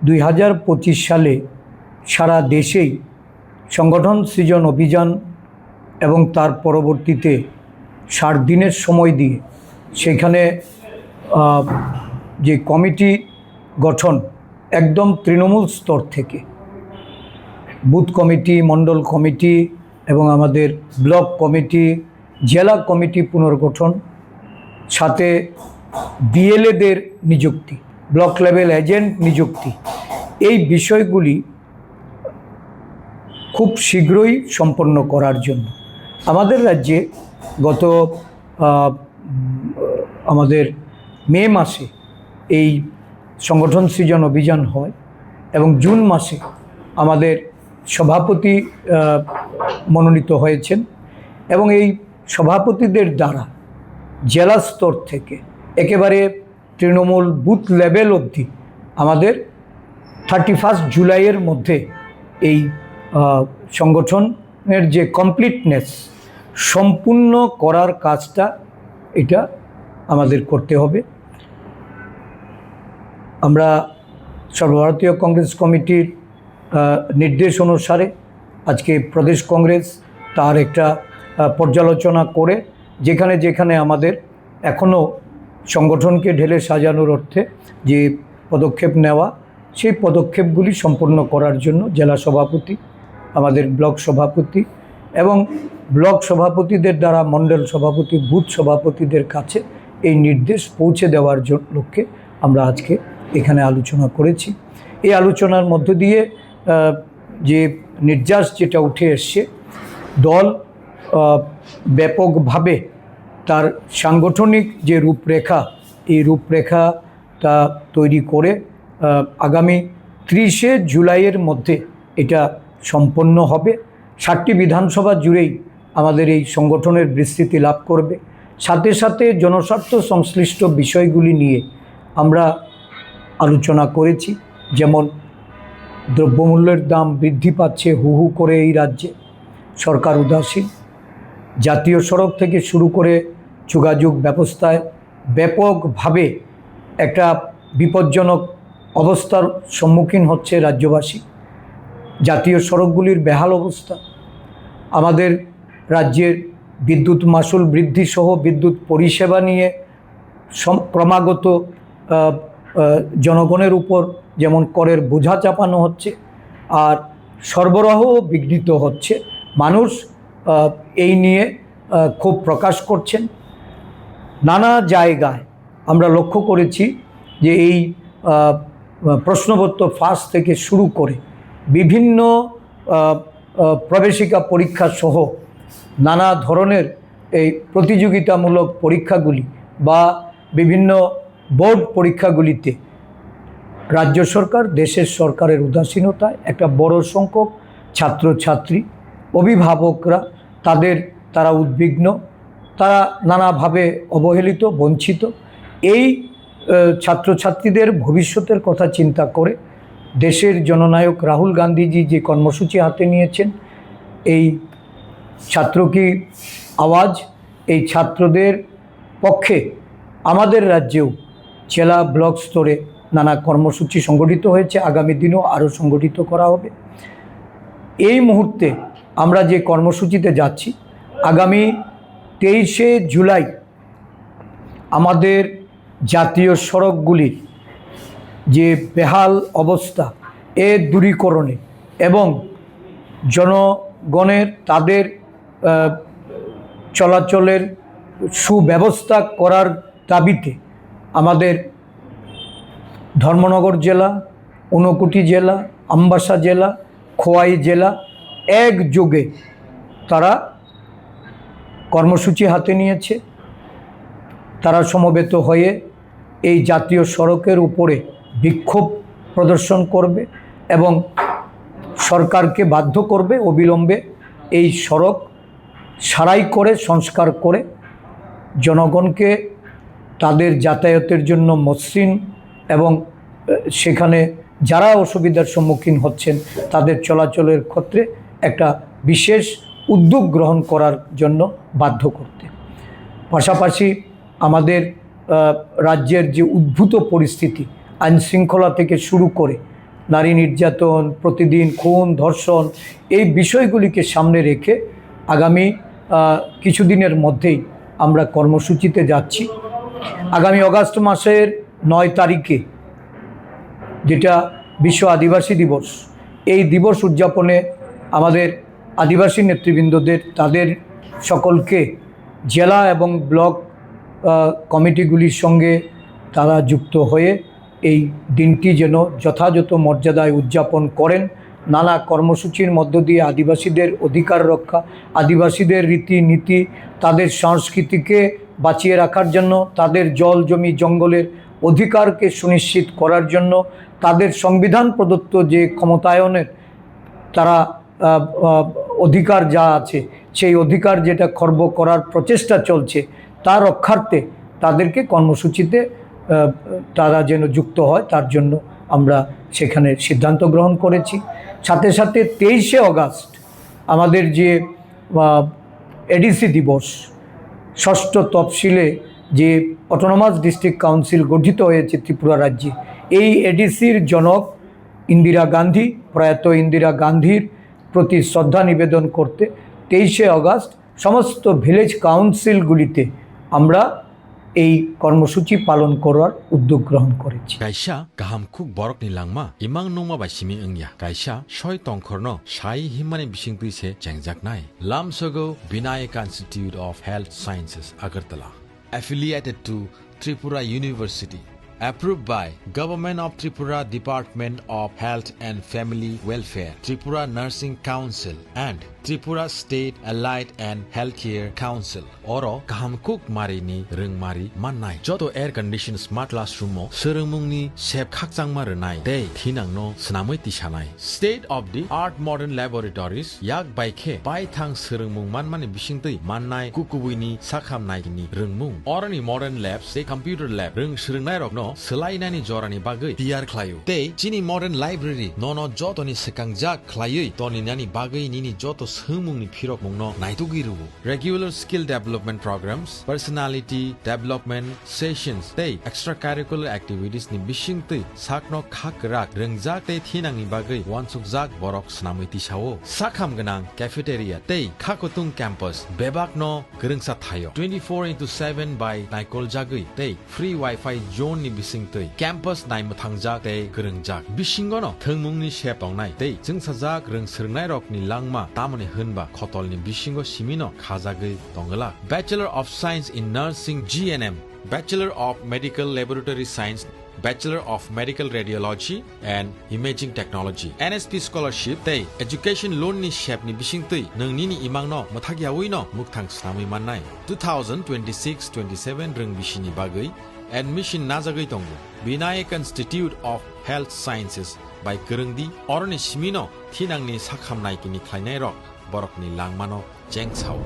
2025 সালে সারা দেশেই সংগঠন সৃজন অভিযান এবং তার পরবর্তীতে 60 দিনের সময় দিয়ে সেখানে যে কমিটি গঠন একদম তৃণমূল স্তর থেকে বুথ কমিটি, মণ্ডল কমিটি এবং আমাদের ব্লক কমিটি, জেলা কমিটি পুনর্গঠন, সাথে বিএলএদের নিযুক্তি, ব্লক লেভেল এজেন্ট নিযুক্তি, এই বিষয়গুলি খুব শীঘ্রই সম্পন্ন করার জন্য আমাদের রাজ্যে গত আমাদের মে মাসে এই সংগঠন সৃজন অভিযান হয় এবং জুন মাসে আমাদের সভাপতি মনোনীত হয়েছেন এবং এই সভাপতিদের দ্বারা জেলা স্তর থেকে একেবারে তৃণমূল বুথ লেভেল অবধি আমাদের 31 জুলাইয়ের মধ্যে এই সংগঠনের যে কমপ্লিটনেস সম্পূর্ণ করার কাজটা এটা আমাদের করতে হবে। আমরা সর্বভারতীয় কংগ্রেস কমিটির নির্দেশ অনুসারে আজকে প্রদেশ কংগ্রেস তার একটা পর্যালোচনা করে যেখানে যেখানে আমাদের এখনও সংগঠনকে ঢেলে সাজানোর অর্থে যে পদক্ষেপ নেওয়া, সেই পদক্ষেপগুলি সম্পন্ন করার জন্য জেলা সভাপতি, আমাদের ব্লক সভাপতি এবং ব্লক সভাপতিদের দ্বারা মণ্ডল সভাপতি, বুথ সভাপতিদের কাছে এই নির্দেশ পৌঁছে দেওয়ার লক্ষ্যে আমরা আজকে এখানে আলোচনা করেছি। এই আলোচনার মধ্য দিয়ে যে নির্যাস যেটা উঠে এসছে, দল ব্যাপকভাবে তার সাংগঠনিক যে রূপরেখা, এই রূপরেখাটা তৈরি করে আগামী 30 জুলাইয়ের মধ্যে এটা সম্পন্ন হবে। 60টি বিধানসভা জুড়েই আমাদের এই সংগঠনের বিস্তৃতি লাভ করবে। সাথে সাথে জনস্বার্থ সংশ্লিষ্ট বিষয়গুলি নিয়ে আমরা আলোচনা করেছি, যেমন দ্রব্যমূল্যের দাম বৃদ্ধি পাচ্ছে হু হু করে এই রাজ্যে, সরকার উদাসীন, জাতীয় সড়ক থেকে শুরু করে যোগাযোগ ব্যবস্থায় ব্যাপকভাবে একটা বিপজ্জনক অবস্থার সম্মুখীন হচ্ছে রাজ্যবাসী, জাতীয় সড়কগুলির বেহাল অবস্থা, আমাদের রাজ্যের বিদ্যুৎ মাশুল বৃদ্ধি সহ বিদ্যুৎ পরিষেবা নিয়ে ক্রমাগত জনগণের উপর যেমন করের বোঝা চাপানো হচ্ছে আর সরবরাহ বিঘ্নিত হচ্ছে। মানুষ এই নিয়ে ক্ষোভ প্রকাশ করছেন। নানা জায়গায় আমরা লক্ষ্য করেছি যে এই প্রশ্নপত্র ফাঁস থেকে শুরু করে বিভিন্ন প্রবেশিকা পরীক্ষা সহ নানা ধরনের এই প্রতিযোগিতামূলক পরীক্ষাগুলি বা বিভিন্ন বোর্ড পরীক্ষাগুলিতে রাজ্য সরকার, দেশের সরকারের উদাসীনতায় একটা বড় সংখ্যক ছাত্রছাত্রী, অভিভাবকরা তারা উদ্বিগ্ন, তারা নানাভাবে অবহেলিত, বঞ্চিত। এই ছাত্রছাত্রীদের ভবিষ্যতের কথা চিন্তা করে দেশের জননায়ক রাহুল গান্ধীজি যে কর্মসূচি হাতে নিয়েছেন, এই ছাত্র কি আওয়াজ, এই ছাত্রদের পক্ষে আমাদের রাজ্যেও জেলা ব্লক স্তরে নানা কর্মসূচি সংগঠিত হয়েছে, আগামী দিনেও আরও সংগঠিত করা হবে। এই মুহূর্তে আমরা যে কর্মসূচিতে যাচ্ছি, আগামী 23 জুলাই আমাদের জাতীয় সড়কগুলির যে বেহাল অবস্থা এর দূরীকরণে এবং জনগণের তাদের চলাচলের সুব্যবস্থা করার দাবিতে আমাদের ধর্মনগর জেলা, ঊনকোটি জেলা, আমবাসা জেলা, খোয়াই জেলা একযোগে তারা কর্মসূচি হাতে নিয়েছে। তারা সমবেত হয়ে এই জাতীয় সড়কের উপরে বিক্ষোভ প্রদর্শন করবে এবং সরকারকে বাধ্য করবে অবিলম্বে এই সড়ক সারাই করে, সংস্কার করে জনগণকে তাদের যাতায়াতের জন্য মসৃণ এবং সেখানে যারা অসুবিধার সম্মুখীন হচ্ছেন তাদের চলাচলের ক্ষেত্রে একটা বিশেষ উদ্যোগ গ্রহণ করার জন্য বাধ্য করতে। পাশাপাশি আমাদের রাজ্যের যে উদ্ভূত পরিস্থিতি, আইনশৃঙ্খলা থেকে শুরু করে নারী নির্যাতন, প্রতিদিন খুন, ধর্ষণ, এই বিষয়গুলিকে সামনে রেখে আগামী কিছুদিনের মধ্যেই আমরা কর্মসূচিতে যাচ্ছি। আগামী অগাস্ট মাসের 9 তারিখে, যেটা বিশ্ব আদিবাসী দিবস, এই দিবস উদযাপনে আমাদের আদিবাসী নেতৃবৃন্দদের, তাদের সকলকে জেলা এবং ব্লক কমিটিগুলির সঙ্গে তারা যুক্ত হয়ে এই দিনটি যেন যথাযথ মর্যাদায় উদযাপন করেন। নানা কর্মসূচির মধ্য দিয়ে আদিবাসীদের অধিকার রক্ষা, আদিবাসীদের রীতিনীতি, তাদের সংস্কৃতিকে বাঁচিয়ে রাখার জন্য, তাদের জল, জমি, জঙ্গলের অধিকারকে সুনিশ্চিত করার জন্য, তাদের সংবিধান প্রদত্ত যে ক্ষমতায়নের তারা অধিকার যা আছে, সেই অধিকার যেটা খর্ব করার প্রচেষ্টা চলছে, তার রক্ষার্থে তাদেরকে কর্মসূচিতে তারা যেন যুক্ত হয়, তার জন্য আমরা সেখানে সিদ্ধান্ত গ্রহণ করেছি। সাথে সাথে 23শে অগাস্ট আমাদের যে এডিসি দিবস, ষষ্ঠ তফসিলে যে অটোনমাস ডিস্ট্রিক্ট কাউন্সিল গঠিত হয়েছে ত্রিপুরা রাজ্যে, এই এডিসির জনক ইন্দিরা গান্ধী, প্রয়াত ইন্দিরা গান্ধীর প্রতি শ্রদ্ধা নিবেদন করতে 23শে অগাস্ট সমস্ত ভিলেজ কাউন্সিলগুলিতে আমরা এই কর্মসূচি পালন করার উদ্যোগ গ্রহণ করেছি। কাইসা গাহাম খুক বরক নি langma ইমাং নংমা বাইসিমি ওংয়া কাইসা ছয় তংখরনো সাই হিমানি বিসিং তুইছে চেংজাকনাই লামসগো Vinayaka institute of health sciences Agartala, affiliated to Tripura University, approved by Government of Tripura Department of Health and Family Welfare, Tripura Nursing Council and Tripura State Allied and Healthcare Council. Oro kahamkuk mari ni rengmari mannai joto air condition smart classroom mo serengmungni sep khakjang maranai dei thinang no snamoi tisanai state of the art modern laboratories yak baikhe bai thang serengmung manmani bisingtei mannai kukubuini sakhamnai ni rengmung orani modern labs they computer lab reng serengnai rok no selainani jorani bagai tiar khlayo dei chini modern library nono jotoni sekangjak khlayoi toni nani bagai nini joto sumungni phirok mungno naitugiru regular skill development programs, personality development sessions tei extracurricular activities ni bising tei sakno khakrak rengjak tei thinangni bagai wansukjak borok snamoi tisao sakham ganang cafeteria tei khakotung campus bebakno gerengsa thayo 24/7 by naikol jagui tei free wifi zone ni bising tei campus naimuthangjak tei gerengjak bisingono thengmungni sep tongnai tei jengsajak reng serngnai rok ni langma tamoni hunba khotolni bisingo simino khajagui tongala Bachelor of Science in Nursing GNM, Bachelor of Medical Laboratory Science, Bachelor of Medical Radiology and Imaging Technology, NSP Scholarship tei Education Loan ni shep ni bising tei nongni ni imang no mothagyawi no mukthang snamui mannai 2026-27 reng bisini bagai admission najagui tongo Binayak Institute of Health Sciences by Gerengdi oroni simino thinangni sakhamnai kini khlainai rok borokni langmano jengchao